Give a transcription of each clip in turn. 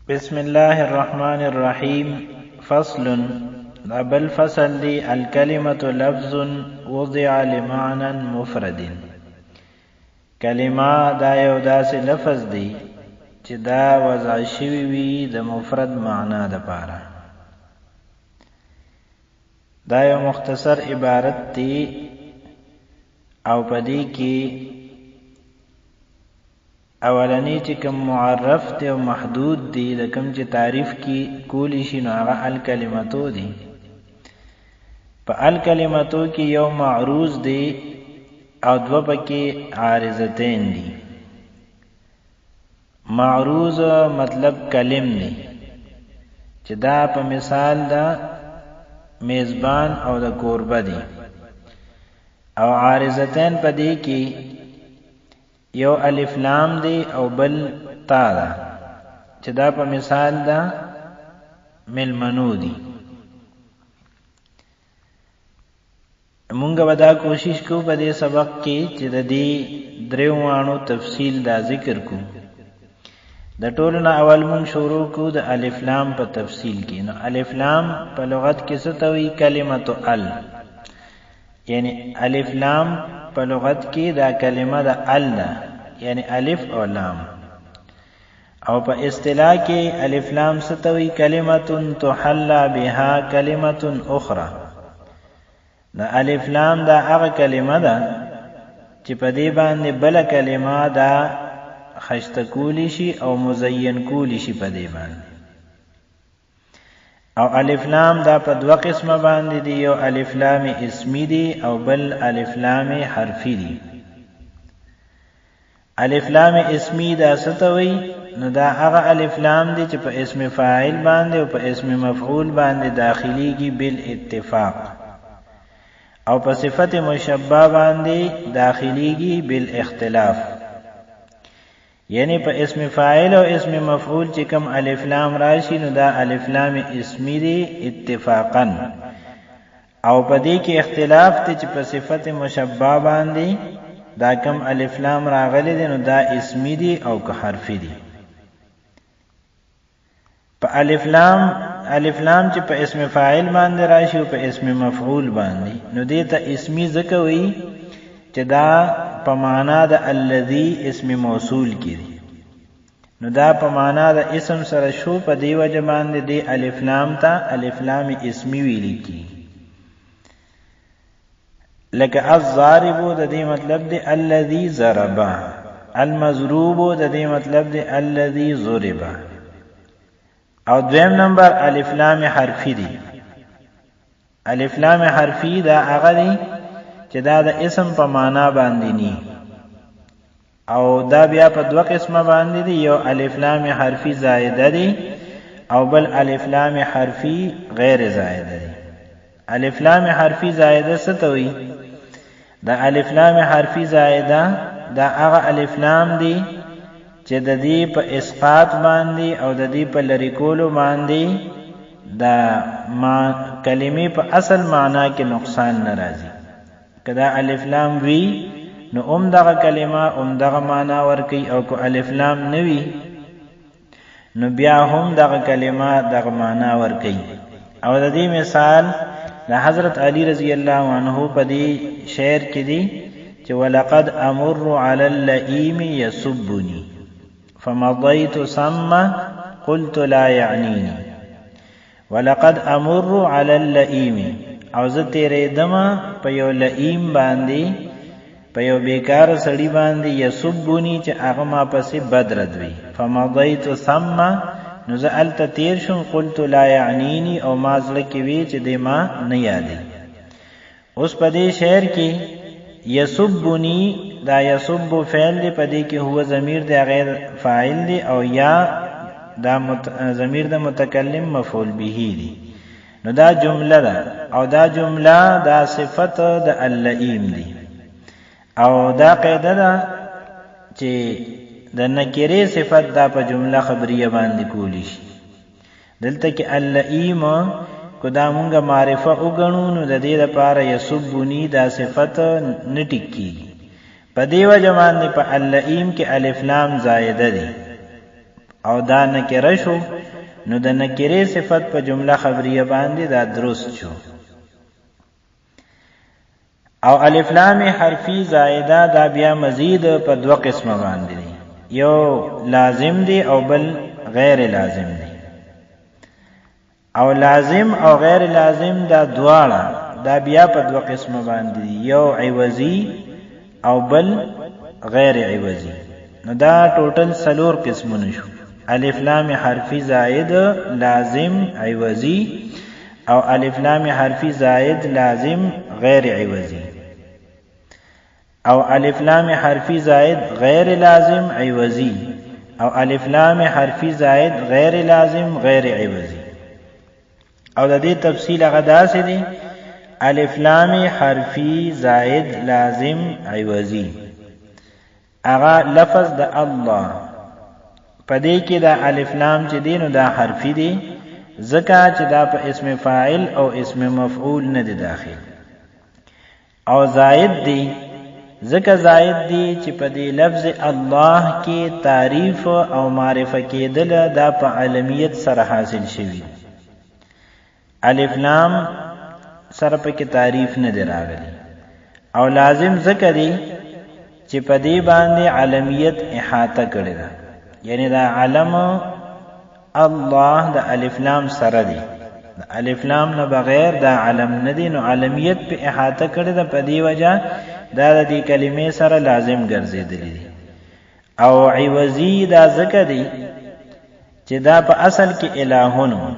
بسم الله الرحمن الرحیم. فصل بل فصل دی الکلمة لفظ وضع لمعنى مفرد. کلمه دا یو داسې لفظ دی چې دا وضع شوی وي د مفرد معنا د پاره. دا یو مختصر عبارت دی او پدې کې اولنی چې کوم معرف دی او محدود دی د کوم چې تعریف کی کولی شي نو هغه الکلمتو دی. په الکلمتو کې یو معروض دی او دو پکې عارضتین دي. معروض مطلب کلم دی چې دا په مثال دا میزبان او د کوربه دی، او عارضتین په دې کې یو الف لام دی او بل تا دا چې دا په مثال دا ملمنو دی. مونږ به دا کوشش کوو په دې سبق کې چې د دې دریو مانو تفصیل دا ذکر کو. د ټولو نه اول مونږ شروع کوو د الف لام په تفصیل کې. نو الف لام په لغت کې څه ته وایي؟ کلمۃ ال، یعنی الف لام په لغت کې دا کلمه د ال ده، یعنی الف او لام. او په اصطلاح کې الف لام څه ته وایي؟ کلمة تحلى بها کلمة اخرى. دا الف لام دا هغه کلمه ده چې په دې باندې بل کلمه دا خشته کولی شي او مزین کولی شي په دې باندې. او الف لام دا په دوه قسمه باندې دي، یو الف لام اسمی دی او بل الف لام حرفی دی. الف لام اسمی دا ستوي نو دا هغه الف لام دی چې په اسم فاعل باندې او په اسم مفعول باندې داخليږي بالاتفاق، او په صفت مشبہ باندې داخليږي بالاختلاف. یعنی په اسم فاعل او اسم مفعول چې کوم الف لام راشي نو دا الف لام اسمی دی اتفاقا، او په دې کې اختلاف ته چې په صفت مشبہ باندې دا کوم الف لام راغلي دي نو دا اسمی دی او که حرفی دی. په الف لام چې په اسم فاعل باندې راشي او په اسم مفعول باندې نو دې ته اسمی ځکه وایي چې دا په معنا د الذی اسم موصول کی دی. نو دا په معنا د اسم سره شو، په دی وجه باندې دی الف لام ته الف لام اسمی ویل کی. لکه الضارب د دې مطلب دی الذی ضرب، المضروب د دې مطلب دی الذی ضرب. او دویم نمبر الف لام حرفی دی. الف لام حرفی دا هغه دی چې دا د اسم په معنا باندې ني، او دا بیا په دوه قسمه باندې دي، یو الف لام حرفی زائده دی او بل الف لام حرفی غیر زائده دی. الف لام حرفی زائده څه ته وایي؟ دا الف لام حرفی زائده دا هغه الف لام دی چې د دې په اسقاط باندې او د دې په لری کولو باندې دا کلمې په اصل معنا کې نقصان ناراضي. کدا الف لام وی نو دغه کلمه دغه معنا ورکی، او کو الف لام نوی نو بیا هم دغه کلمه دغه معنا ورکی. او د دې مثال د حضرت علی رضی الله عنه په دې شعر کې دی چې ولقد امر علی اللئیم یسبنی فمضیت ثم قلت لا یعنینی. ولقد امر علی اللئیم، او زه تیرې دمه په یو لئیم باندې، په یو بیکار سړی باندې، یسبونی چې هغه ما پسې بد ردوي. فمضیت ثم، نو زه هلته تیر شم، قلت لا یعنینی، او ما زړه کې وی چې دې ما نه یادي. اوس په دې شعر کې یسبونی دا یسب فعل دی، په دې کې هو ضمیر دی غیر فاعل دی، او یا دا ضمیر د متکلم مفعول به دی. نو دا جمله ده، او دا جمله دا صفت د اللئیم دی. او دا قاعده ده چې د نکره صفت دا په جمله خبریه باندې کولی شي. دلته کې اللئیم کو دا مونږه معرفه وګڼو نو د دې لپاره یسبونی دا صفت نټیکی. په دیو جمان په اللئیم کې الف لام زائده دی، او دا نکره شو نو د نکره صفت په جمله خبریه باندې دا درست شو. او الف لام حرفی زائده دا بیا مزید په دوه قسمه باندې دي، یو لازم دی او بل غیر لازم دی. او لازم او غیر لازم دا دواړه دا بیا په دوه قسمه باندې دي، یو عوضی او بل غیر عوضی. نو دا ټوټل 4 قسمونه شو، الف لام حرفی زائد، لازم، عوضی، او الف لام حرفی زائد لازم غیر عوضی، او الف لام حرفی زائد غیر لازم عوضی، او الف لام حرفی زائد غیر لازم غیر عوضی. او د دې تفصیل هغه داسې دی، الف لام حرفی زائد لازم عوضی هغه لفظ د الله پدې کې دا الف لام چې دی نو دا حرفی دی، ځکه چې دا په اسم فاعل او اسم مفعول نه دی داخل. او زائد دی ځکه زائد دی چې په دې لفظ الله کې تعریف او معرفه کېدل دا په علمیت سره حاصل شوی. الف لام سره په کې تعریف نه دی راغلی. او لازم ځکه دی چې په دې باندې علمیت احاطه کړی ده، یعنی دا علم الله د الف لام سره دی، د الف لام نه بغیر دا علم نه دی، نو علمیت په احاطه کړی ده. په دې وجه دا د دې کلمې سره لازم ګرځېدلی دی. او عوضی دا ځکه دی چې دا په اصل کې الهونو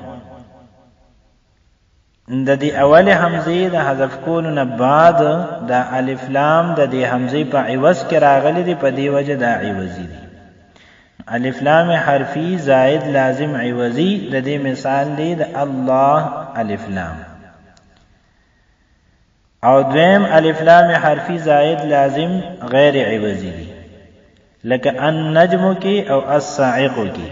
د دې اول حمزه د حذف کولو نه بعد دا الف لام د دې حمزه په عوض کې راغلي دي، په دې وجه دا عوضی دی. الف لام حرفی زائد لازم عوضی د دې مثال دی د الله الف لام. او دویم الف لام حرفی زائد لازم غیر عوضی دی، لکه النجم کی او الصاعق کی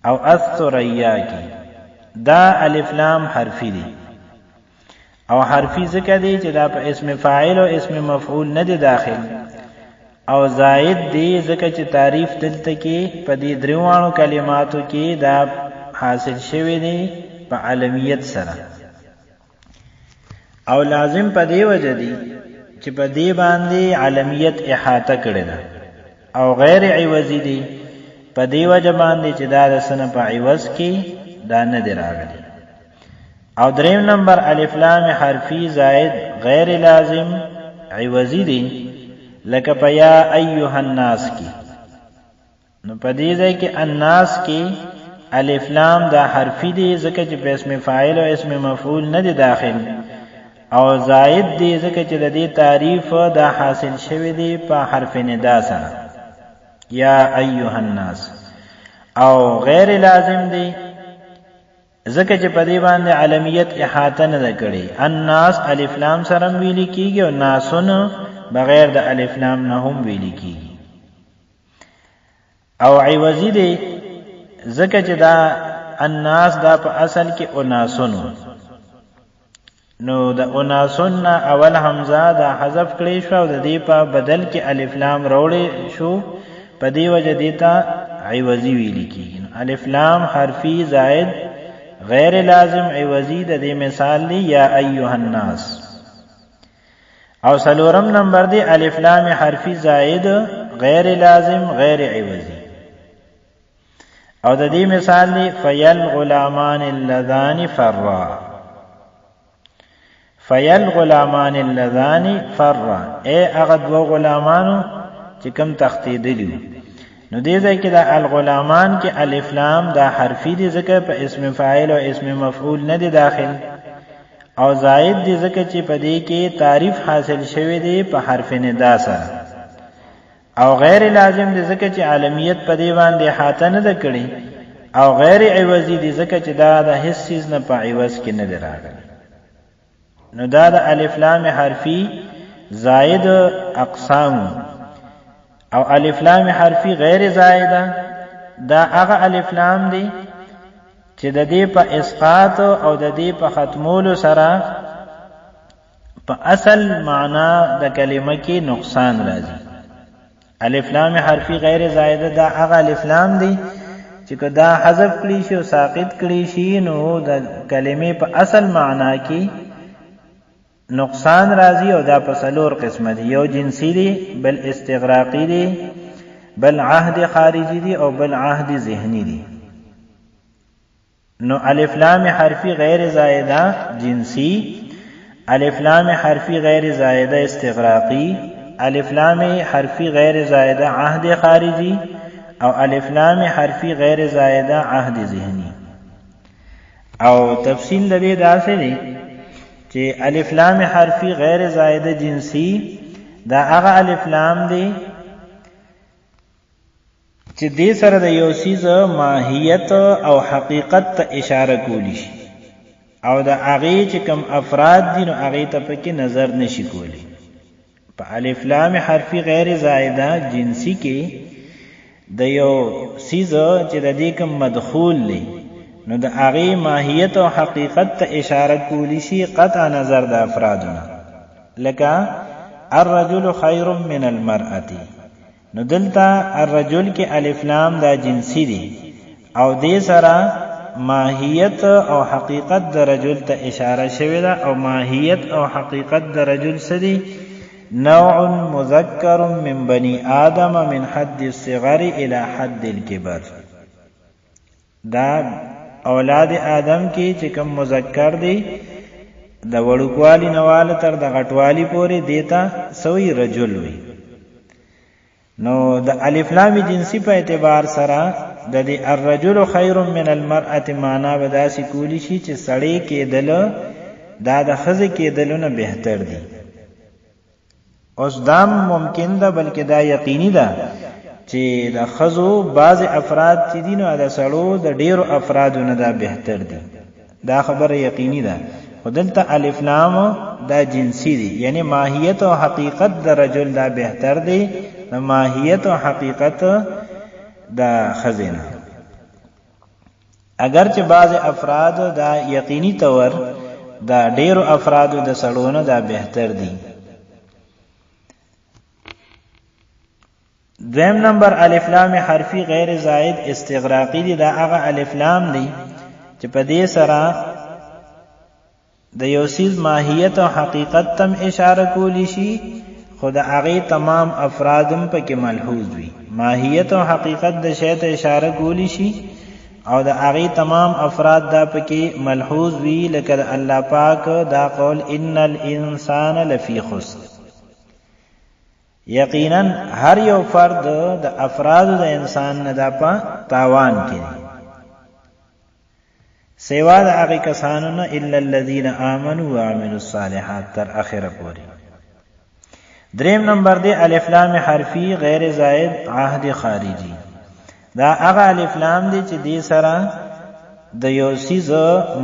او الثریا کی، دا الف لام حرفی دی. او حرفی ذکر دی چې دا په اسم فاعل او اسم مفعول نه دی داخل. او زائد دی ځکه چې تعریف دلته کې په دې دروانو کلماتو کې دا حاصل شوی دی په علمیت سره. او لازم په دې وجه دی چې په دې باندې علمیت احاطه کړی ده. او غیر عوضی دی په دې وجه باندې چې دا د سنه په عوض کې دا نه دی راغلی. او دریم نمبر الف لام حرفی زائد غیر لازم عوضی دی، لکه په یا ایها الناس کی. نو په دې ځای کې الناس کی الف لام دا حرفی دی ځکه چې په اسم فاعل او اسم مفعول نه دی داخل. او زائد دی ځکه چې د دې تعریف دا حاصل شوی دی په حرف ندا سره، یا ایها الناس. او غیر لازم دی ځکه چې په دې باندې علمیت احاطه نه کړي. الناس الف لام سره ویل کیږي او ناسون بغیر د الف لام نه هم ویل کیږي. او عوضی دی ځکه چې دا الناس دا په اصل کې اناسون، نو د اناسون اول حمزه دا حذف کړی شو او د دې په بدل کې الف لام راوړی شو، په دې وجه دیتا عوضی ویل کیږي. الف لام حرفی زائد غیر لازم عوضی د دې مثال دی یا ایها الناس. او سلورم نمبر دی الف لام حرفی زائد غیر لازم غیر عوضی. او د دې مثال دی فیل غلامان اللذان فرا. فیل غلامان اللذان فرا، اے هغه دوه غلامانو چې کوم تختیدلی. نو دې ځای کې دا الغلامان کې الف لام دا حرفی دی ځکه په اسم فاعل او اسم مفعول نه دی داخل. او زائد دی ځکه چې په دې کې تعریف حاصل شوی دی په حرف ندا سره. او غیر لازم دی ځکه چې علمیت په دې باندې احاطه نه کړي. او غیر عوضی دی ځکه چې دا د هیڅ چیز نه په عوض کې نه دی راغلی. نو دا د الف لام حرفی زائد اقسام. او الف لام حرفی غیر زائده دا هغه الف لام دی چې د دې په اسقاط او د دې په ختمولو سره په اصل معنا د کلمه کې نقصان راځي. الف لام حرفی غیر زائده دا هغه الف لام دی چې کدا حذف کړي شي او ساقط کړي شي نو د کلمې په اصل معنا کې نقصان راځي او دا په څلور قسمه دي. یو جنسی دی، بل استغراقی دی، بل عهد خارجی دی او بل عهد ذهنی دی. نو الف لام حرفی غیر زائده جنسی، الف لام حرفی غیر زائده استغراقی، الف لام حرفی غیر زائده عهد خارجی او الف لام حرفی غیر زائده عهد ذهنی. او تفصیل لدې داسې دی چې الف لام حرفی غیر زائده جنسی دا هغه الف لام دی چې دې سره د یو څیز ماهیت او حقیقت ته اشاره کولی شي او د هغې چې کوم افراد دي نو هغې ته پکې نظر نشي کولی. په الف لام حرفی غیر زائده جنسی کې د یو څیز چې د دې کوم مدخول دی نو د هغې ماهیت او حقیقت ته اشاره کولی شي قطع نظر د افرادونه. لکه الرجل خیر من المرأة، نو دلته الرجل کې الف لام دا جنسی دی او دې سره ماهیت او حقیقت د رجل ته اشاره شوی ده او ماهیت او حقیقت د رجل سدي نوع مذکر من بني آدم من حد الصغر الى حد الكبر. دا اولاد آدم کې چې کوم مذکر دی د وړوکوالي نواله تر د غټوالي پورې دیتا سوی رجل وي. نو د الف لام جنسی په اعتبار سره د دې الرجل خیر من المرأة معنا به داسې کولی شي چې سړی کېدل دا د ښځې کېدلونه بهتر دي. اوس دا ممکن ده بلکې دا یقیني ده چې د ښځو بعض افراد چې دي نو د سړو د ډیرو افرادو نه دا بهتر دي. دا خبره یقیني ده. خو دلته الف لام دا جنسی دی یعنی ماهیت او حقیقت د رجل دا بهتر دی د ماهیت او حقیقت دا خزینه. اگر چې بعض افراد دا یقینی طور دا ډیرو افرادو د سړونه دا بهتر دي. دویم نمبر الف لام حرفی غیر زائد استغراقی دی. دا هغه الف لام دی چې په دې سره د یو څیز ماهیت او حقیقت تم اشاره کولی شي خو د هغې تمام افرادم پکې ملحوظ وي. ماهیت او حقیقت د شی ته اشاره کولی شي او د هغې تمام افراد دا پکې ملحوظ وي. لکه د الله پاک دا قول ان الانسان لفی خسر، یقینا هر یو فرد د افراد د انسان نه دا په تاوان کې دی سوا د هغې کسانو نه الا الذین آمنوا وعملوا الصالحات تر اخره پورې. دریم نمبر دی الف لام حرفی غیر زائد عهد خارجی. دا هغه الف لام دی چې دې سره د یو څیز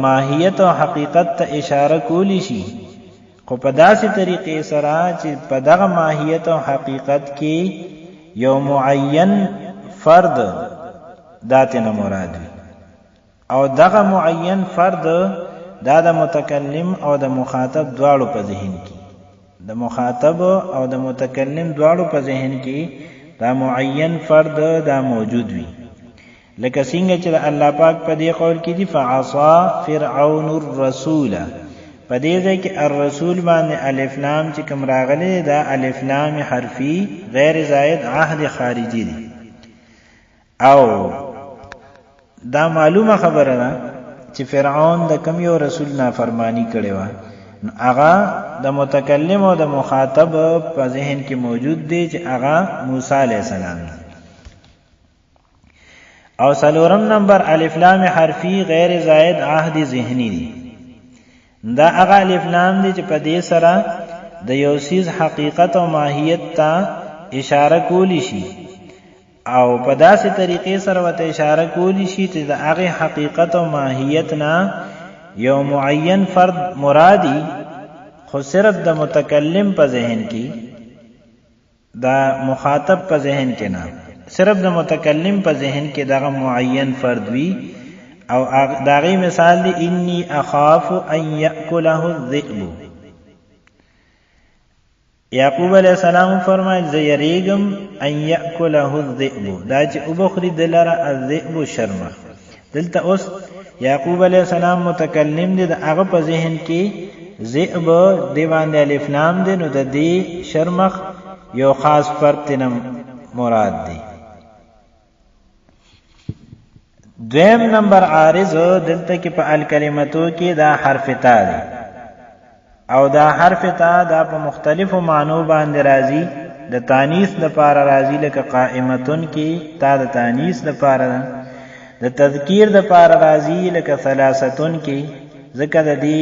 ماهیت او حقیقت ته اشاره کولی شي خو په داسې طریقې سره چې په دغه ماهیت او حقیقت کې یو معین فرد داتې نه مراد وي او دغه معین فرد دا د متکلم او د مخاطب دواړو په ذهن کې د مخاطب او د متکلم دواړو په ذهن کې دا معین فرد دا موجود وي. لکه څنګه چې الله پاک په دې قول کې دی فعصا فرعون الرسول، په دې ځای کې الرسول باندې الف لام چې کوم راغلی دا الف لام حرفی غیر زائد عهد خارجی دی. او دا معلومه خبره ده چې فرعون د کوم یو رسول نافرمانی کړې وه نو هغه د متکلم او د مخاطب په ذهن کې موجود دی چې هغه موسی علیه السلام دی. او څلورم نمبر الف لام حرفی غیر زائد عهد ذهنی دی. دا هغه الف لام دی چې په دې سره د یو څیز حقیقت او ماهیت ته اشاره کولی شي او په داسې طریقې سره ورته اشاره کولی شي چې د هغې حقیقت او ماهیت نه یو معین فرد مرادی خو صرف د متکلم په ذهن کې د مخاطب په ذهن کې نه، صرف د متکلم په ذهن کې دغه معین فرد وي. او د هغې مثال دی انی اخاف ان یأکله الذئب. یعقوب علیہ السلام فرمایل زیریګم ان یاکله الذئب، دا چې وبخری دلره الذئب شرمخ. دلته اوس یعقوب علیہ السلام متکلم دی، د هغه په ذهن کې ذئب دی باندې الف لام دی، نو د دې شرمخ یو خاص فرق تنم مراد دی. دویم نمبر عارض دلته کې په الکلمتو کې دا حرف تا دی، او دا حرف تا دا په مختلفو معنو باندې راځي. د تانیث د پاره راځي، لکه قائمتن کې تا د تانیث د پاره ده. د تذکیر د پاره راځي، لکه ثلاثتن کې ذکر د دې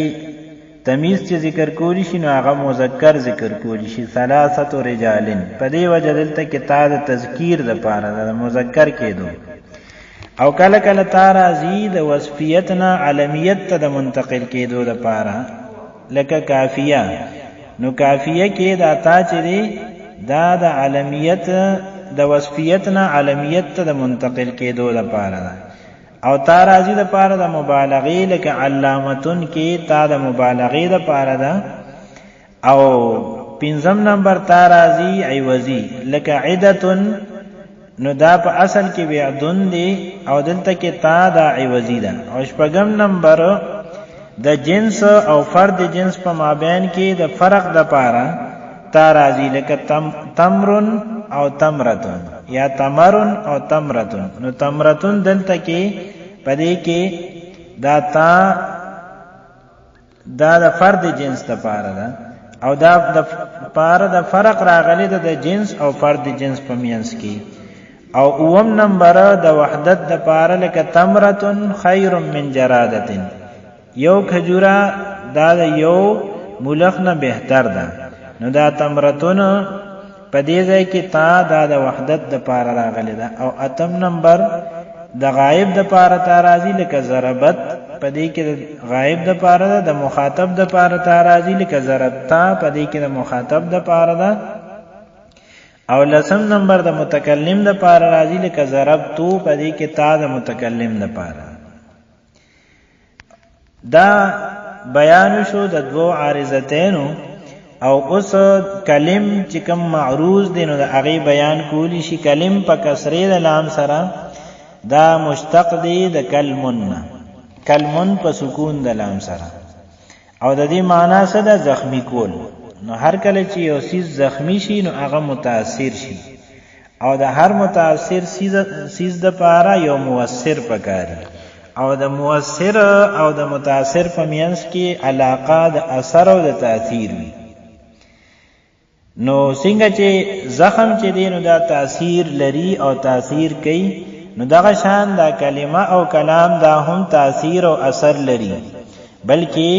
تمیز چې ذکر کولی شي نو هغه مذکر ذکر کولی شي، ثلاثه رجالن. په دې وجه دلته کې تا د تذکیر د پاره د مذکر کېدو. او کله کله تا راځي د وصفیت نه علمیت ته د منتقل کېدو د پاره، لکه کافیه. نو کافیه کې دا تا چې دی دا د علمیت د وصفیت نه علمیت ته د منتقل کېدو د پاره ده. او تا راځي د پاره د مبالغې، لکه علامتن کې تا د مبالغې د پاره ده. او پنځم نمبر تا راځي عوضی، لکه عدتن، نو دا په اصل کې بعدن دی او دلته کې تا دا عوضی ده. او شپږم نمبر د جنس او فرد جنس په مابین کې د فرق د پاره تا راځي، لکه تمرن او تمرتن یا تمرن او تمرتن. نو تمرتن دلته کې پدې کې دا تا دا د فرد جنس د پاره ده، او دا د پاره د فرق راغلی د جنس او فرد جنس په مینس کې. او اوم نمبر د وحدت د پاره، لکه تمرتن خیر من جرادتن، یو کجورا دا د یو ملخ نه بهتر ده. نو دا تمرتن په دې ځای کې تا دا د وحدت د پاره راغلی ده. او اتم نمبر د غائب د پاره تا راځي، لکه ضربت، په دې کې د غائب د پاره ده. د مخاطب د پاره تا راځي، لکه ضربتا، په دې کې د مخاطب د پاره ده. او لسم نمبر د متکلم د پاره راځي، لکه ضربتو، په دې کې تا د متکلم د پاره. دا بیان شو د دو عارضتینو. او اوس کلم چې کوم معروض دی نو د هغه بیان کولی شي. کلم په کسره د لام سره دا مشتق دی د کلمن، کلمن په سکون د لام سره. او د دې معنا څه ده؟ زخمی کول. نو هر کله چې یو سیز زخمی شي نو هغه متاثر شي، او د هر متاثر سیز د پاره یو مؤثر پکاري. او د مؤثر او د متاثر په مینس کې علاقه د اثر او د تاثیر وي. نو څنګه چې زخم چې دی نو دا تاثیر لري او تاثیر کوي، نو دغه شان دا کلمه او کلام دا هم تاثیر او اثر لري، بلکې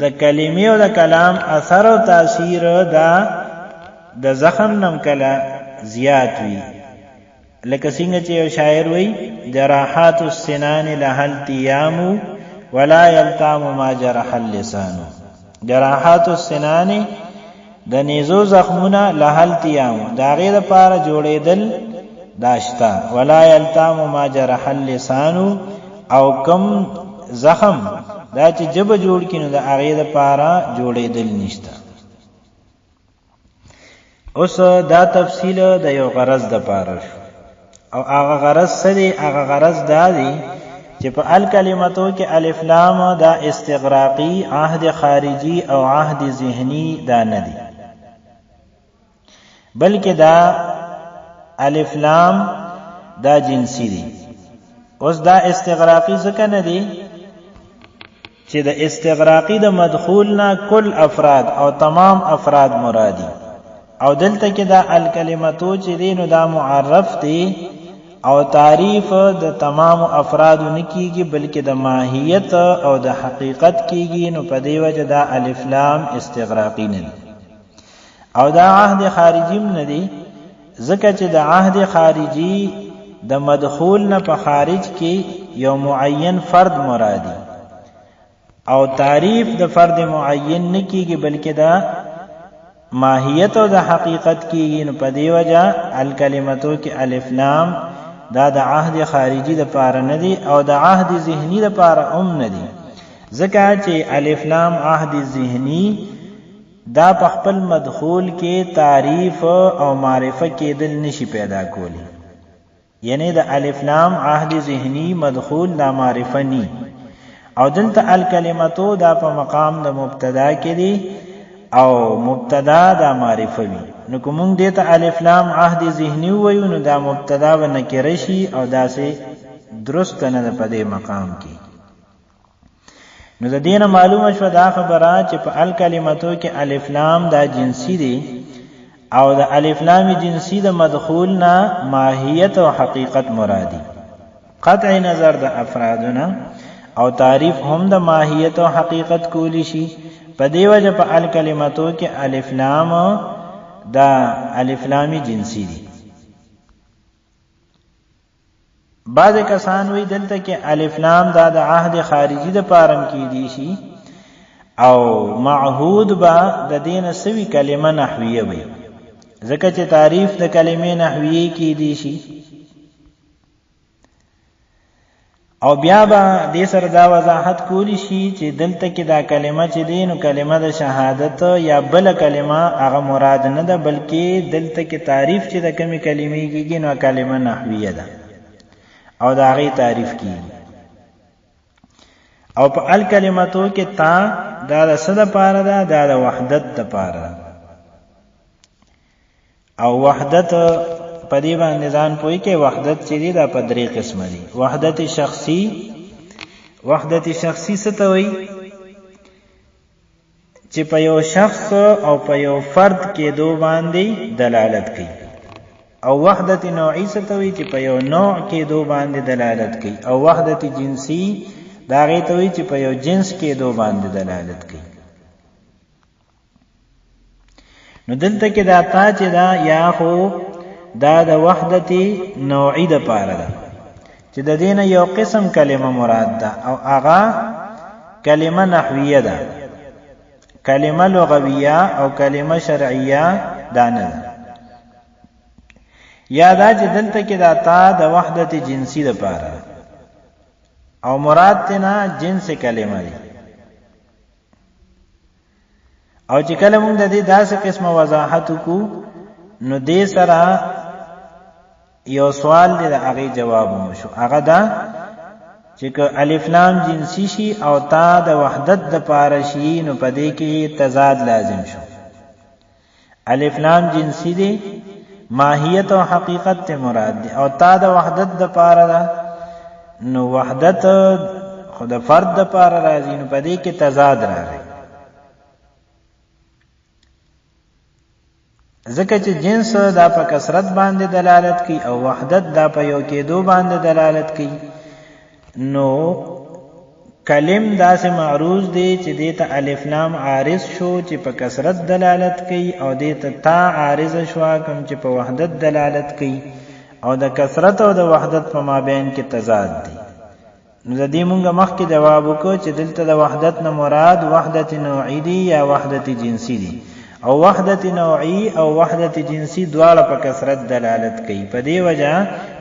د کلمې او د کلام اثر او تاثیر دا د زخم نم کله زیات وي. لکه څنګه چې یو شاعر وایي جراحات السنان لها التیام ولا یلتام ما جرح اللسان. جراحات السنان د نیزو زخمونه لها التیام دا غیر لپاره جوړېدل داشتا، ولا یلتام ما جرح اللسان، او کم زخم دا چې جب جوړ کینو د هغه لپاره جوړېدل نشته. اوس دا تفصیل د یو غرض د پاره شو، او هغه غرض څه دی؟ هغه غرض دا دی چې په الکلمتو کې الف لام دا استغراقی، عهد خارجي او عهد ذهنی دا نه دی، بلکې دا الف لام دا جنسی دی. اوس دا استغراقی ځکه نه دی چې د استغراقی د مدخول نه کل افراد او تمام افراد مرادی، او دلته کې دا الکلمتو چې دی نو دا معرف دی او تعریف د تمام افراد نه کیږي، بلکې د ماهیت او د حقیقت کیږي. نو په دې وجه دا الف لام استغراقی نه دی. او دا عهد خارجی نه دی ځکه چې د عهد خارجی د مدخول نه په خارج کې یو معین فرد مرادی، او تعریف د فرد معین نه کیږي بلکې دا ماهیت او د حقیقت کیږي. نو په دې وجه الکلمتو کې الف لام دا د عهد خارجي د پاره نه دی او د عهد ذهنی د پاره هم نه دی، ځکه چې الف لام عهد ذهنی دا په خپل مدخول کې تعریف او معرفه کېدل نشي پیدا کولی. یعنی د الف لام عهد ذهنی مدخول دا معرفه نی، او دلته الکلمتو دا په مقام د مبتدا کې دی او مبتدا دا معرفه وي. نو کوم دې ته الف لام عهد ذهنی وایو نو دا مبتدا و نکره شي او دا سه درست نه په دې مقام کې. نو د دینه معلومه شو دا خبره چې په الکلمتو کې الف لام دا جنسی دی او د الف لام جنسی د مدخول نه ماهیت او حقیقت مرادی. قطع نظر د افرادنا او تعریف هم د ماهیت او حقیقت کولی شي. په دی وجه په الکلمتو کې الف لام دا الف لامی جنسی دی. بعض کسان وی دلته کې الف لام دا د عهد خارجي د پارم کې دی شي او معهود با د دین سوي کلمه نحویه وي، ځکه چې تعریف د کلمې نحویه کې دی شي. او بیا به دې سره دا وضاحت کولی شي چې دلته کې دا کلمه چې دی نو کلمه د شهادت یا بل کلمه هغه مراد نه ده، بلکې دلته کې تعریف چې د کومې کلمې کېږي نو کلمه نحویه ده او دا غي تعریف کیږي. او په الکلمتو کې تا دا د صد پاره ده، دا د وحدت د پاره ده. او وحدت په دې باندې ځان پوي کې وحدت چې دی دا په درې قسمه دي. وحدت شخصي، وحدت شخصي څه ته وایي؟ چې په یو شخص او په یو فرد کې دو باندې دلالت کوي. او وحدت نوعی څه ته وایي؟ چې په یو نوع کې دو باندې دلالت کوي. او وحدت جنسی دا غي ته وایي چې په یو جنس کې دو باندې دلالت کوي. نو دلته کې دا تا چې دا یا خو دا د وحدت نوعی د پاره ده چې د دین یو قسم کلمه مراد ده او هغه کلمه نحویه ده، کلمه لغویه او کلمه شرعیه دا نه ده. یا دا چې دلته کې دا تا د وحدت جنسی د پاره او مراد تینا جنس کلمه دی. او چې کله موږ د دې داسې قسمه وضاحت کو نو دې سره یو سوال دی د هغه جواب مو شو. هغه دا چې که الف لام جنسی شي او تا د وحدت د پاره شي نو په دې کې تضاد لازم شو. الف لام جنسی دی، ماهیت او حقیقت ته مراد دی، او تا د وحدت د پاره ده نو وحدت خود فرد د پاره راځي نو په دې کې تضاد راغی. ځکه چې جنس دا په کثرت باندې دلالت کوي او وحدت دا په یو کېدو باندې دلالت کوي. نو کلم دا سه معروض دی چې دیتا الف لام عارض شو چې په کثرت دلالت کوي او دیتا تا عارض شو کوم چې په وحدت دلالت کوي او د کثرت او د وحدت په مابین کې تضاد دی. نو د دې مونږه مخکې جواب وکړو چې دلته د وحدت نه مراد وحدت نوعی دی یا وحدت جنسی دی. او وحدت نوعی او وحدت جنسی دواړه په کثرت دلالت کوي. په دې وجه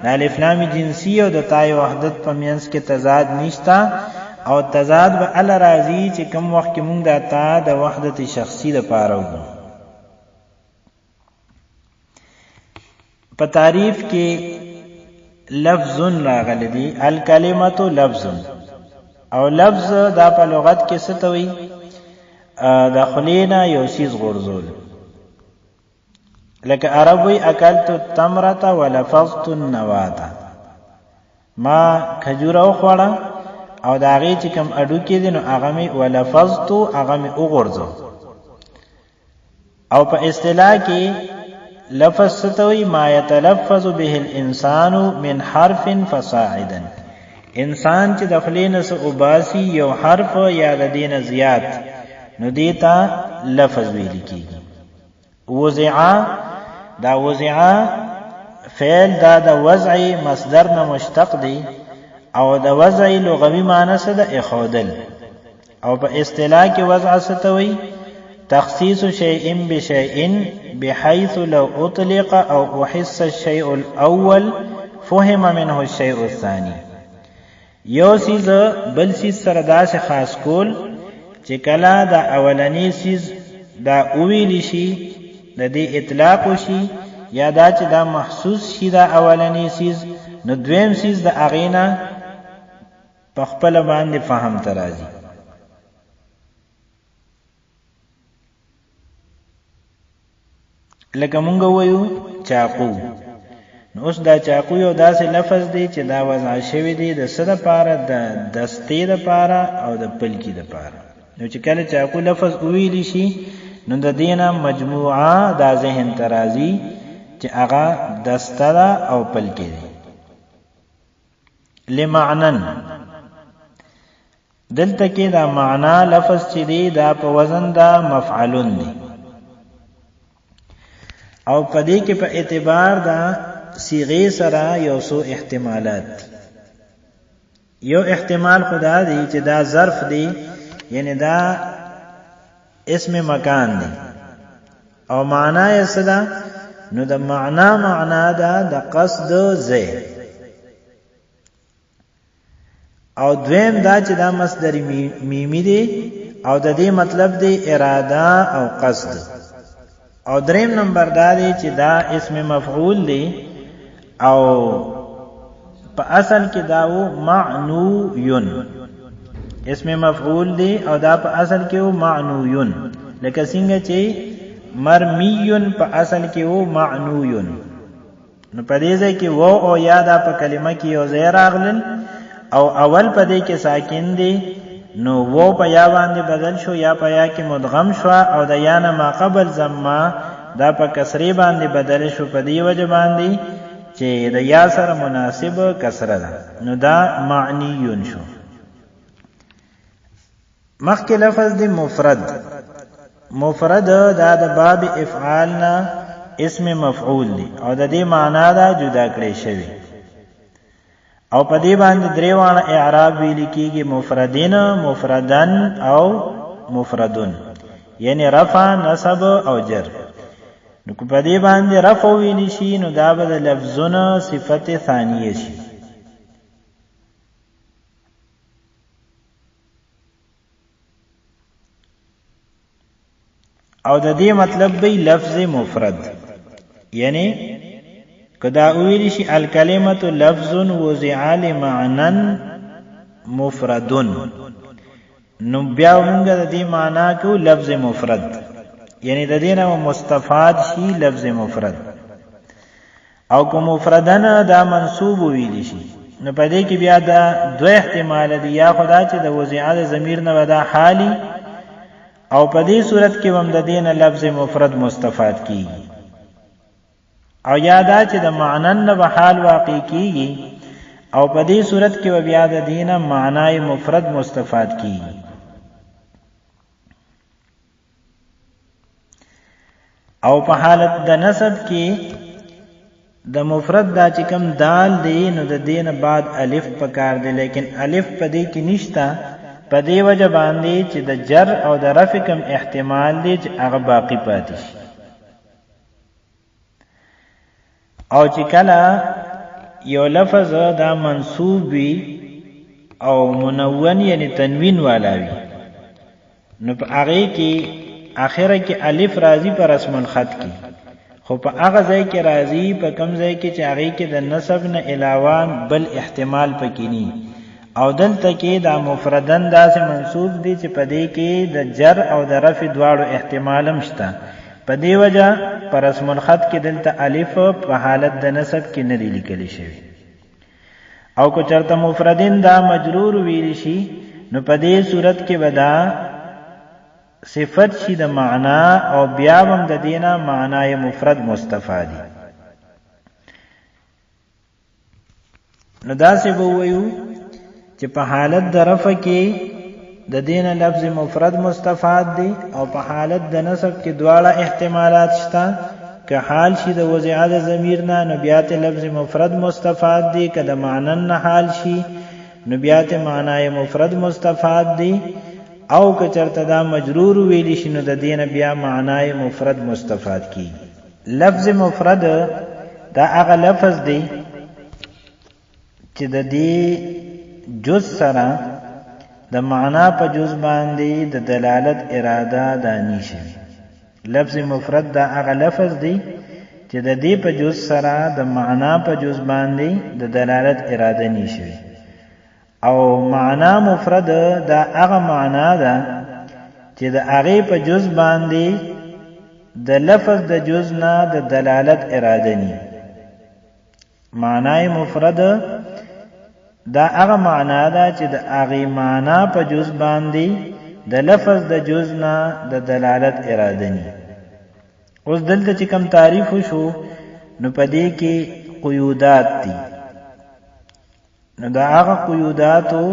د الف لام جنسی او د تای وحدت په منځ کې تضاد نشتا او تضاد به ال راځي چې کوم وخت کې مونږ د تا د وحدت شخصي د پاره وګورو. په تعریف کې لفظ راغلی دی، الکلمۃ لفظ، او لفظ دا په لغت کې څه ته وایي؟ د خلینا یو شیز غرزول. لکه عربی اکلت التمرة ولفظت النواة، ما کجوره خوړه او دا غي چې کوم اډو کې دي نو هغه می ولفظت هغه می وګرځو. او په اصطلاح کې لفظ ستوي ما يتلفظ به الانسان من حرف فصاعدا، انسان چې د خلینو سره وباسي یو حرف یا د دینه زیات نو دیتا لفظ ویل کیږي. وزعا دا وزعا فعل دا د وضع مصدر نه مشتق دی او د وضع لغوي معنی څه ده؟ اخودل. او په اصطلاح کې وضع ستوي تخصيص شيء بشيء بحيث لو اطلق او احس الشيء الاول فهم منه الشيء الثاني. یو سیز بل سیز سره داسې خاص کول چې کله دا اولنی سیز دا اویلی شي د دې اطلاق شي یا دا چې دا محسوس شي دا اولنی سیز نو دویم سیز د اغینا په خپل باندې فهم ترازی لکه مونږ وایو چاقو نو اوس دا چاقو یو داسې لفظ دی چې دا وضع شوی دی د څه دپاره د دستې دپاره او د پلکي دپاره نو چې کله چاقو لفظ وویلی شي نو د دې نه مجموعه دا ذهن ته راځي چې هغه دسته ده او پلکي دی لمعنن دلته کې دا معنا لفظ چې دی دا په وزن دا مفعلون دی او پدې کې په اعتبار دا صيغه سره یو څو احتمالات یو احتمال خدا دی چې دا ظرف دی یعنی دا اسم مکان دی او معنا یې صدا نو د معنا دا د قصد زه او دویم دا چې دا مصدر میمی دی او د دې مطلب دی اراده او قصد او دریم نمبر دا دی چې دا اسم مفعول دی او په اصل کې دا و معنویون اسم مفعول دی او دا په اصل کې و معنویون لکه څنګه چې مرمیون په اصل کې و معنویون نو په دې ځای کې و او یا دا په کلمه کې یو ځای راغلل او اول په دې کې ساکن دی نو و په یا باندې بدل شو یا په یا کې مدغم شو او د یا نه ما قبل زما دا په کسری باندې بدل شو په دې وجه باندې چې د یا سره مناسب کسره ده نو دا معنیون شو مخکې لفظ دی مفرد دا د باب افعال نه اسم مفعول دی او د دې معنا دا جدا کړی شوی او په دې باندې درې وانه اعراب ویل کېږي مفردین مفردن او مفردون یعنی رفع نصب او جر نو په دې باندې رفع ویل شي نو دا به د لفظونه صفت ثانیه شي او د دې مطلب به لفظ مفرد یعنی کدا ویل شي الکلمه لفظ وضع لمعنى مفرد نو بیا موږ د دې معنا کو لفظ مفرد یعنی د دې نه مستفاد شي لفظ مفرد او کوم مفردن دا منصوب ویل شي نو په دې کې بیا دا دوه احتمال دي یا خدا چې د وضع د ضمیر نه ودا حالي او په دې صورت کې هم د دې نه لفظ مفرد مستفاد کیږي او یادا چې د معنن نه به حال واقع کیږي او په دې صورت کې بیا د دینه معنای مفرد مستفاد کیږي او په حالت د نسب کې د مفرد دا چې کوم دال دی نو د دینه بعد الف پکار دی لیکن الف په دې کې نشتا په دې وجه باندې چې د جر او د رفع کوم احتمال دی چې هغه باقی پاتې شي او چې کله یو لفظ دا منصوب وي او منون یعنی تنوین والا وي نو په هغه کې اخره کې الف راځي پر رسم الخط کې خو په هغه ځای کې راځي په کم ځای کې چې هغه کې د نسب نه علاوه بل احتمال پکې ني او دلته کې دا مفردن داسې منصوب دي چې په دې کې د جر او د رفع دواړو احتمال هم شته په دې وجه پر رسم الخط کې دلته الف په حالت د نسب کې نه لیکل شوی او کو چرته مفردین دا مجرور ویل شي نو په دې صورت کې ودا صفت شي د معنا او بیا هم د دینه معنای مفرد مستفادی نو دا څه وایو چې په حالت د رفع کې د دین لفظ مفرد مستفاد دی او په حالت د نسب کې دواړه احتمالات شته که حال شي د وضع د ضمیر نه نو بیا ته لفظ مفرد مستفاد دی که د معنن نه حال شي نو بیا ته معنای مفرد مستفاد دی او که چرته دا مجرور ویل شي نو د دین بیا معنای مفرد مستفاد کی لفظ مفرد دا هغه لفظ دی چې د دې جز سره د معنا په جز باندې د دلالت اراده دانی شي لفظ مفرد دا هغه لفظ دی چې د دې په جز سره د معنا په جز باندې د دلالت اراده نشي، او معنا مفرد دا هغه معنا ده چې د هغه په جز باندې د لفظ د جز نه د دلالت اراده ني. معنای مفرد دا هغه معنا ده چې د هغه معنا په جز باندې د لفظ د جز نه د دلالت اراده ني. اوس دلته چې کوم تعریف شو نو پدې کې قیودات دي، نو دا هغه قیوداتو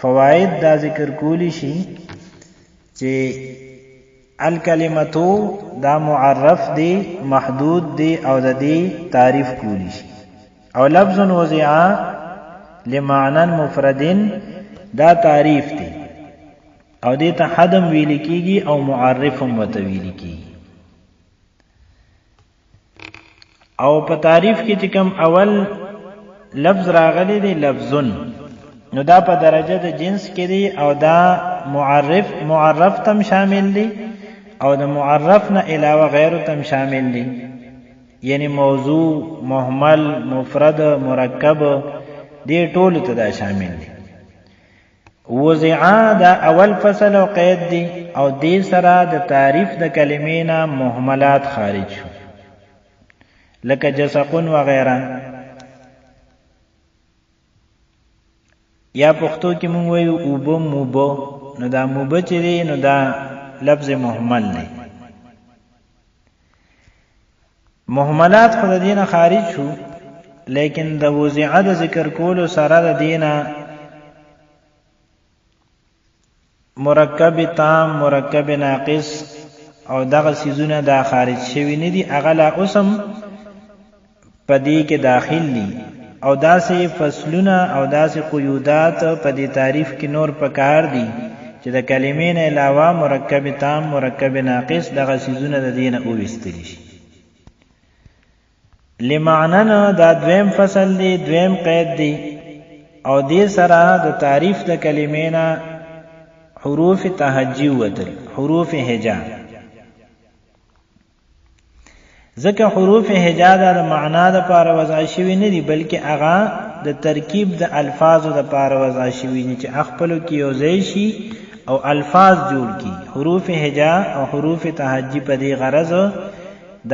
فواید دا ذکر کولی شي چې الکلمتو دا معرف دی، محدود دی، او د دې تعریف کولی شي. او لفظ وضع لمعنى مفرد دا تعریف دی، او دې ته حدم ویل کیږي او معرف هم وته ویل کیږي. او په تعریف کې چې کوم اول لفظ راغلی دی لفظن، نو دا په درجه د جنس کې دی، او دا معرف تم شامل دی، او د معرف نه علاوه غیر تم شامل دی، یعنی موضوع، محمل، مفرد، مرکب، دې ټول ته دا شامل دی. وضع دا اول فصل او قید دی، او دې سره د تعریف د کلمې نه محملات خارج شو، لکه جسقن وغیرہ. یا پښتو کې مونږ وایو اوبو موبو، نو دا موبه چې دی نو دا لفظ محمل دی. محملات خود دینه خارج شو، لیکن د وضع د ذکر کولو سره د دینه مرکب تام، مرکب ناقص او دغه سیزونه دا خارج شوی نه دي، هغه لا اوسم پدې کې داخل دي. او داسې فصلونه او داسې قیودات په دې تعریف کې نور پکار دي چې د کلمې نه علاوه مرکب تام، مرکب ناقص دغه سیزونه د دینه اوویستل شي. لمعنن دا دویم فصل دی، دویم قید دی، او دې سره د تعریف د کلمې نه حروف تهجی وتل، حروف هجا. ځکه حروف هجا د معنا د پاره وضع شوی نه دي، بلکې هغه د ترکیب د الفاظو د پاره وضع شوی نه چې خپلو کې یو ځای شي او الفاظ جوړ کی. حروف هجا او حروف تهجی په دې غرض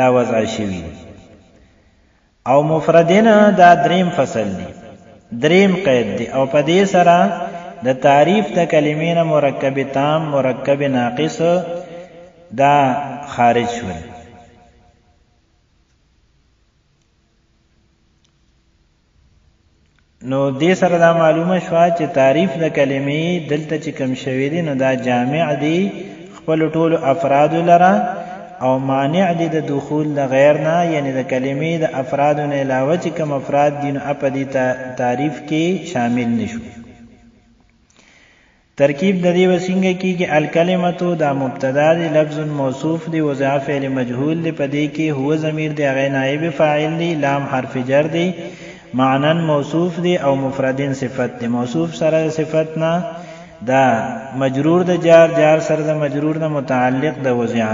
دا وضع شوی. او مفردین دا دریم فصل دی، دریم قید دی، او په دې سره د تعریف د کلمې نه مرکب تام، مرکب ناقص دا خارج شول. نو دې سره دا معلومه شوه چې تعریف د کلمې دلته چې کم شوی دی نو دا جامع دی خپل ټول افراد لره، او مانع دی د دخول د غیر نه، یعنی د کلمې د افراد نه علاوه چې کم افراد دي نو په دې تعریف کې شامل نشو. ترکیب د دې وسنګ کېږي الکلمتو دا مبتدا دی، لفظ موصوف دی، وضع فعل مجهول دی، په دې کې هو ضمیر دی، غیر نائب فاعل دی، لام حرف جر دی، معنن موصوف دی، او مفردین صفت دی. موصوف سره صفت نه دا مجرور د جار، جار سره د مجرور نه متعلق د وضع،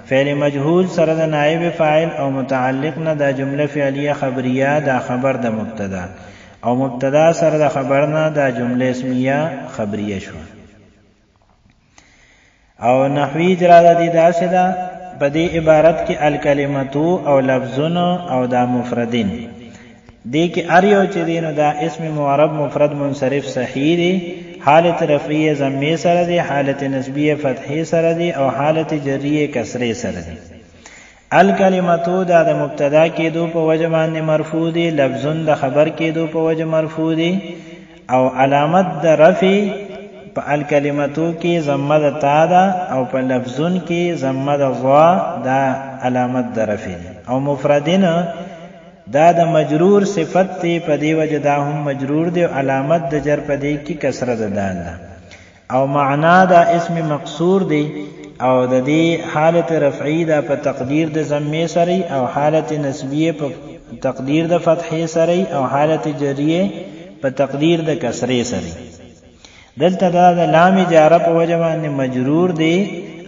فعل مجهول سره د نائب فاعل او متعلق نه دا جمله فعلیه خبریه دا خبر د مبتدا، او مبتدا سره د خبر نه دا جمله اسمیه خبریه شو. او نحوی اجرا د دې داسې ده په دې عبارت کې الکلمتو او لفظون او دا مفردین دې کې ار یو چې دینو دا اسم معرب مفرد منصرف صحیح دی، حالت رفعیه ضمه سره دی، حالت نسبیه فتحه سره دی، او حالت جریه کسره سره دی. الکلمتو دا د مبتدا کېدو په وجه باندې مرفوع دی، لفظون د خبر کېدو په وجه مرفوع دی، او علامت د رفع په الکلمتو کې ضمه د تا ده، او په لفظون کې ضمه د ضا دا علامت د رفع دی. او مفردین دا د مجرور صفت دی، په دی وجه دا هم مجرور دی، علامت د جر په دی کې کسره د دال ده. او معنا دا اسم مقصور دی، او د دې حالت رفعی دا په تقدیر د ضمه سره، او حالت نسبیه په تقدیر د فتحه سره، او حالت جریه په تقدیر د کسره سره. دلته دا د لام جاره په وجه باندې مجرور دی،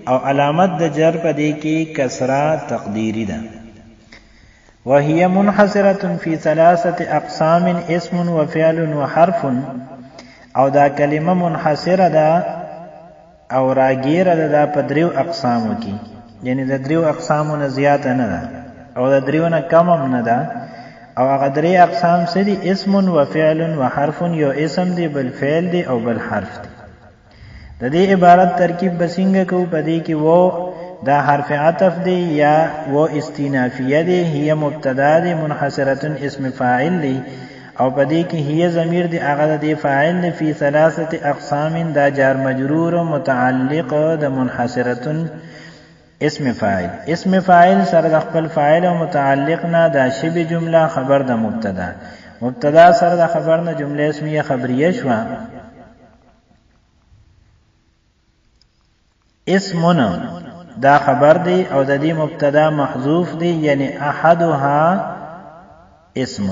او علامت د جر پدې کې کسره تقدیری ده. وهي منحصره في ثلاثه اقسام اسم وفعل وحرف، او دا کلمه منحصره ده او راګیره ده په دریو اقسامو کې، یعنی د دریو اقسامو نه زیات نه ده او د دریو نه کم هم نه ده. او هغه درې اقسام څه دي؟ اسم وفعل وحرف، یو اسم دی بل فعل دی او بل حرف دی. د دې عبارت ترکیب بسنګ کو پدې کې وو دا حرف عطف دی یا وو استینافیه دی، هي مبتدا دی منحصره اسم فاعل دی، او پدې کې هي ضمیر دی هغه دی فاعل دی. فی ثلاثه اقسام دا جار مجرور متعلق د منحصره اسم فاعل. اسم فاعل سره د خپل فاعل او متعلق نه دا شبه جمله خبر د مبتدا، مبتدا سره د خبر نه جمله اسمیه خبریه شو. اسمنا دا خبر دی او د دې مبتدا محذوف دی، یعنی احدها اسم.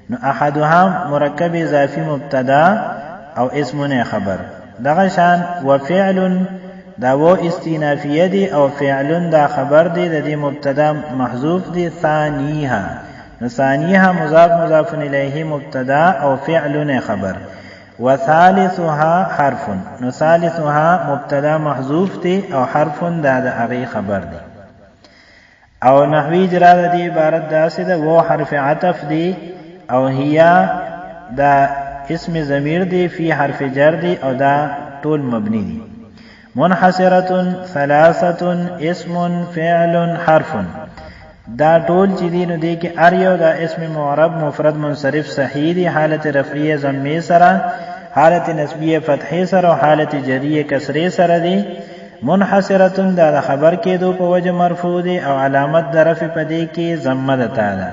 نو احدها مرکب اضافي مبتدا او اسمونه خبر. دغه شان وفعل دا و استینافیه دی او فعل دا خبر دی، د دې مبتدا محذوف دی. ثانیها، نو ثانیها مضاف مضاف الیه مبتدا او فعل خبر. وثالثها حرف، نو ثالثها مبتدا محذوف دی او حرف دا د هغه خبر دی. او نحوی اجرا د دې عبارت داسې ده و حرف عطف دی او هيا دا اسم ضمیر دی، فی حرف جر دی او دا ټول مبنی دی. منحصره ثلاثه اسم فعل حرف، دا ټول چې دی نو دی کې ار یو دا اسم معرب مفرد منصرف صحیح دی، حالت رفعیه ضمه سره، حالت نسبیه فتحه سره او حالت جریه کسره سره دی. منحصره دا خبر کېدو په وجه مرفوع دی او علامت د رفع پدې کې ضمه ده تا ده.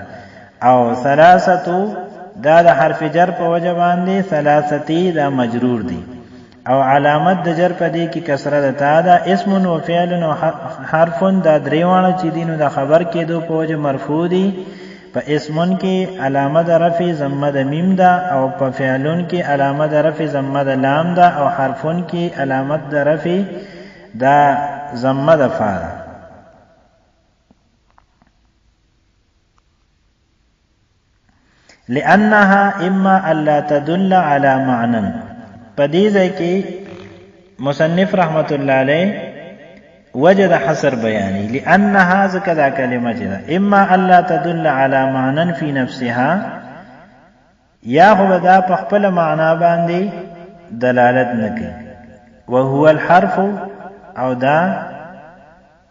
او ثلاثه دا د حرف جر په وجه باندې ثلاثتی دا مجرور دی او علامت د جر پدې کې کسره ده تا ده. اسم و فعل و حرف دا دریوانه چې دینو د خبر کېدو په وجه مرفوع دی. په اسمن کې علامه د رفع ضمه د میم ده او په فعلون کې علامه د رفع ضمه د لام ده او حرفون کې علامت د رفع دا ضمه د فا ده. لانها اما الا تدل على معنى، پدې ځای کې مصنف رحمت الله علیه وجد حصر بیانی. لانها ذکر دا کلمه چې ده اما الا تدل على معنى في نفسها، یا هو دا په خپل معنا باندې دلالت نکي، وهو الحرف او دا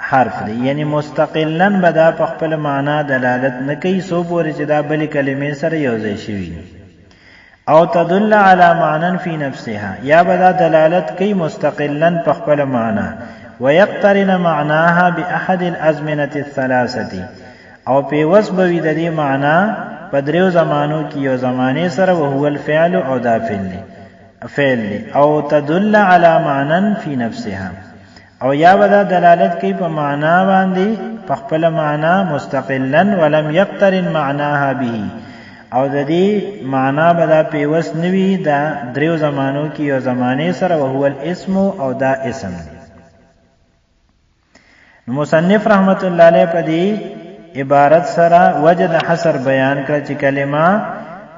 حرف دی، یعنی مستقلا بدا په خپل معنا دلالت نکي سو پورې چې دا بل کلمې سره یو ځای شي. او تدل على معنى في نفسها، یا بدا دلالت کوي مستقلا په خپل معنا. ويقترن معناها باحد الازمنه الثلاثه، او په وسبوي د دې معنا په دریو زمانو کې یو زمانه سره، وهو الفعل او دا فعل. او تدل على معنى في نفسها، او یا بدا دلالت کوي په معنا باندې په خپل معنا مستقلا، ولم يقترن معناها به، او د دې معنا بدا پیوس نوي دا دریو زمانو کې یو زمانه سره، وهو الاسم او دا اسم. مصنف رحمت الله علیه په دې عبارت سره وجد حصر بیان کړ چې کلمه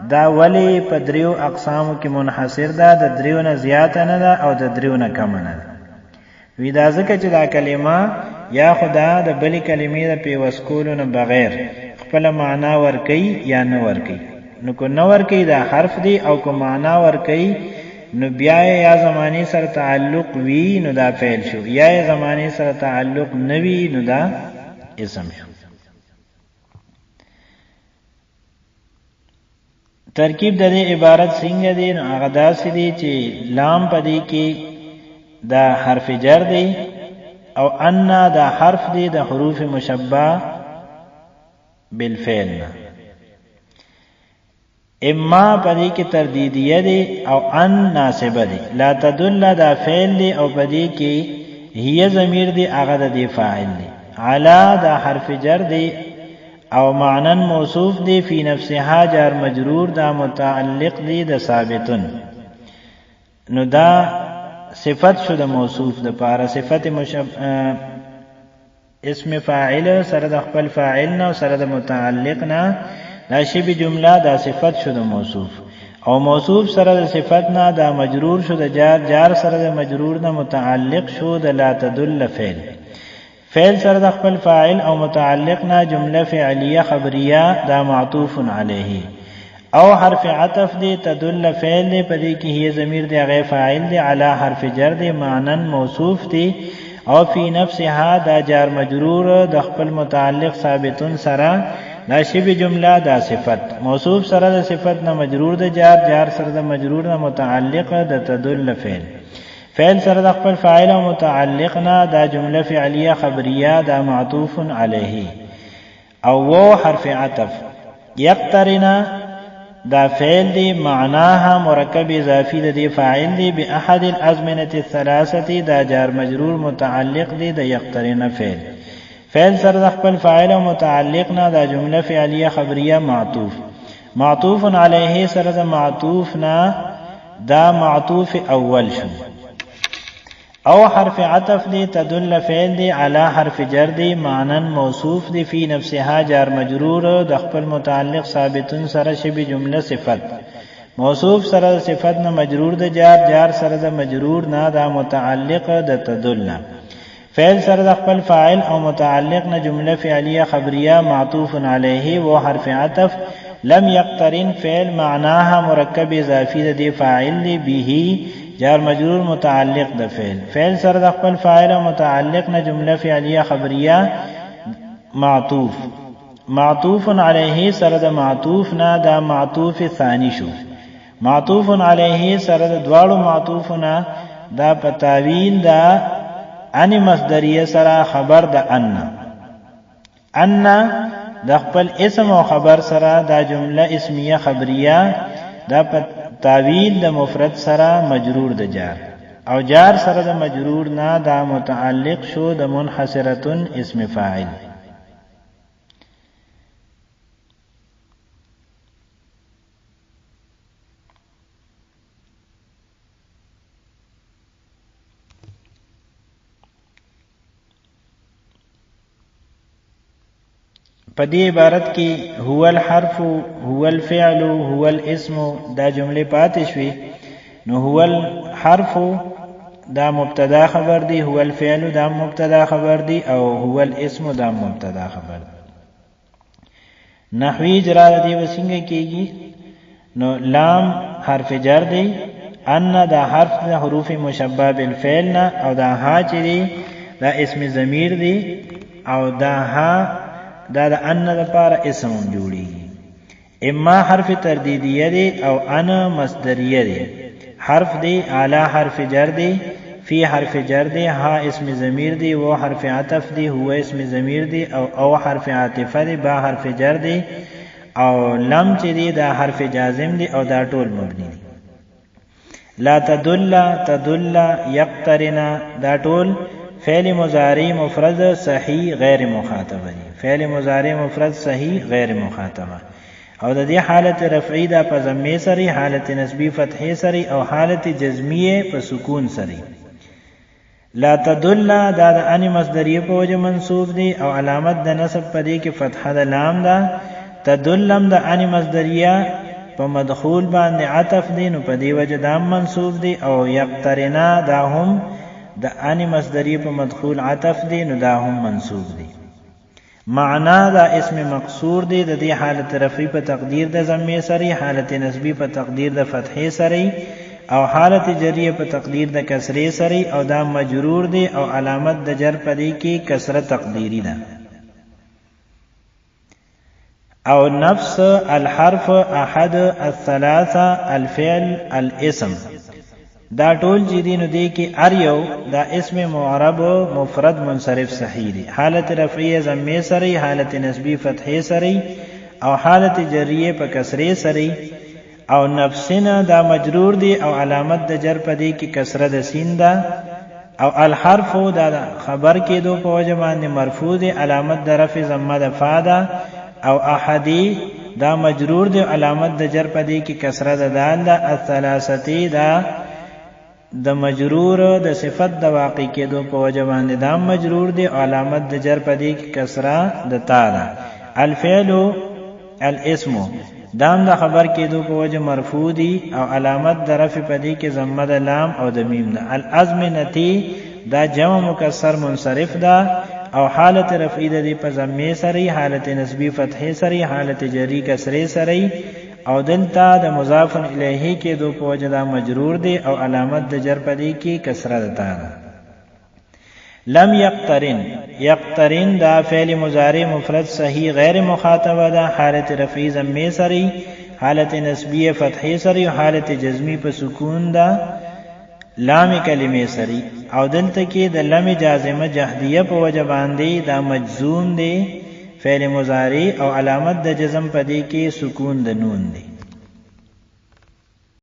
دا ولی په دریو اقسامو کې منحصر ده، د دریو نه زیات نه ده او د دریو نه کم نه ده. وی دا ځکه چې دا کلمه یا خدا د بلی کلمې د پیوس کولو نه بغیر خپل معنا ورکي یا نه ورکي. نو کو نه ورکي دا حرف دی، او کو معنا ورکي نو بیا یا زمانی سره تعلق وی نو دا فعل شو، یا زمانی سره تعلق نوی نو دا اسم شو. ترکیب د دې عبارت څنګه دی؟ نو هغه داسې دی چې لام پدې کې دا حرف جر دی او ان دا حرف دی د حروف مشبہ بالفعل. اما پدې کې تردیدیه دی او ان ناسبه دی. لا تدل دا فعل دی او پدې کې هي ضمیر دی هغه د فاعل دی. علا دا حرف جر دی او معنی موصوف دی. فی نفسها جار مجرور دا متعلق دی د ثابتن. نو دا صفت شو د موصوف د پاره صفت اسم فاعل سره د خپل فاعل نه سره د متعلق نه دا شی جمله دا صفت شو د موصوف او موصوف سره د صفت نه دا مجرور شو د جار جار سره د مجرور نه متعلق شو د لا تدل فعل فعل سره د خپل فاعل او متعلق نه جمله فعلیه خبریه دا معطوف علیه او حرف عطف دی تدل فعل دی پدې کې هي ضمیر دی غیر فاعل دی علی حرف جر دی معنن موصوف دی او فی نفسها دا جار مجرور د خپل متعلق ثابتن سره دا شی جمله دا صفت موصوف سره د صفت نه مجرور د جار جار سره د مجرور نه متعلق د تدل فعل فعل سره د خپل فاعل او متعلق نه دا جمله فعلیه خبریه دا معطوف علیه او حرف عطف یقترنا دا فعل دی معناها مرکب اضافی دی فاعل دی باحد الازمنه الثلاثه دا جار مجرور متعلق دی د یقترن فعل سره د خپل فاعل او متعلق نه دا جمله فعلیه خبریه معطوف علیه سره د معطوف نه دا معطوف اول شو او حرف عطف دی تدل فعل دی علی حرف جر دی معنن موصوف دی فی نفسها جار مجرور د خپل متعلق ثابتن سره شی جمله صفت موصوف سره صفت نه مجرور د جار جار سره د مجرور نه دا متعلق د تدل فعل سره د خپل فاعل او متعلق نه جمله فعلیه خبریه معطوف علیه و حرف عطف لم یقترن فعل معناها مرکب اضافی دی فاعل دی به جار مجرور متعلق د فعل سره د خپل فاعل او متعلق نه جمله فعلیه خبریه معطوف علیه سره د معطوف نه دا معطوف ثانی شو معطوف علیه سره د دواړو معطوف نه دا پتاویل دا ان مصدریه سره خبر د ان د خپل اسم او خبر سره دا جمله اسمیه خبریه دا تعویل د مفرد سره مجرور د جار او جار سره د مجرور نه دا متعلق شو د منحصرتن اسم فاعل پدې عبارت کې هو الحرف هو الفعل هو الاسم دا جمله پاتې شوي نو هو الحرف دا مبتدا خبر دی هو الفعل دا مبتدا خبر دی او هو الاسم دا مبتدا خبر دی نحوی اجرا دی وسنګ کېږي نو لام حرف جر دی ان دا حرف د حروف مشبہ بالفعل نه او دا ها چې دی دا اسم ضمیر دی او دا ها دا د ان د پاره اسم جوړیږي اما حرف تردیدیه دی او ان مصدریه دی حرف دی اعلی حرف جر دی فی حرف جر دی ها اسم ضمیر دی و حرف عطف دی هو اسم ضمیر دی او حرف عاطفه دی با حرف جر دی او لم چې دی دا حرف جازم دی او دا ټول مبنی دی لا تدل یقترنا دا ټول فعل مضارع مفرد صحیح غیر مخاطبه دی فعل مضارع مفرد صحیح غیر مخاطبه او د دې حالت رفعی دا په ضمه سری حالت نسبی فتحه سری او حالت جزمیه په سکون سری لا تدل دا د ان مصدریه په وجه منصوب دی او علامت د نصب په دې کې فتحه د لام دا تدلم د ان مصدریه په مدخول باندې عطف دی نو په دې وجه دا منصوب دی او یقترنا دا هم د ان مصدریه په مدخول عطف دی نو دا هم منصوب دی معنا دا اسم مقصور دی د دې حالت رفعی په تقدیر د ضمه سری حالت نسبی په تقدیر د فتحه سری او حالت جریه په تقدیر د کسره سری او دا مجرور دی او علامت د جر په دې کې کسره تقدیری ده او نفس الحرف احد الثلاثه الفعل الاسم دا ټول چې دي نو دی کې ار یو دا اسم معرب مفرد منصرف صحیح دی حالت رفعیه ضمه سری حالت نسبی فتحه سری او حالت جریه په کسره سری او نفسنا دا مجرور دی او علامت د جر په دی کې کسره د سین دا او الحرف دا خبر کې دو په وجه باندې مرفوع دی علامت د رفع ضمه د فادا او احدی دا مجرور دی علامت د جر په دی کې کسره د دال دا الثلاثه دا د مجرور د صفت د واقع کېدو په وجه باندې دا مجرور دی او علامت د جر په دې کې کسره د تا ده. الفعل الاسم دام د خبر کېدو په وجه مرفوع دی او علامت د رفع په دې کې ضمه د لام او د میم ده. الازمنتی دا جمع مکسر منصرف ده او حالت رفعی د دې په ضمه سره، حالت نسبی فتحه سره، حالت جری کسره سره او دلته د مضاف الیه کې دو په وجه دا مجرور دی او علامت د جر په دې کې کسره ده. لم یقترن، یقترن دا فعل مضارع مفرد صحیح غیر مخاطبه ده، حالت رفعی ضمه سره، حالت نسبی فتحه سره او حالت جزمی په سکون ده لام کلمه سره او دلته کې د لم جازمه جهدیه په وجه باندې دا مجزوم دی فعل مضارع او علامت د جزم په دې کې سکون د نون دی.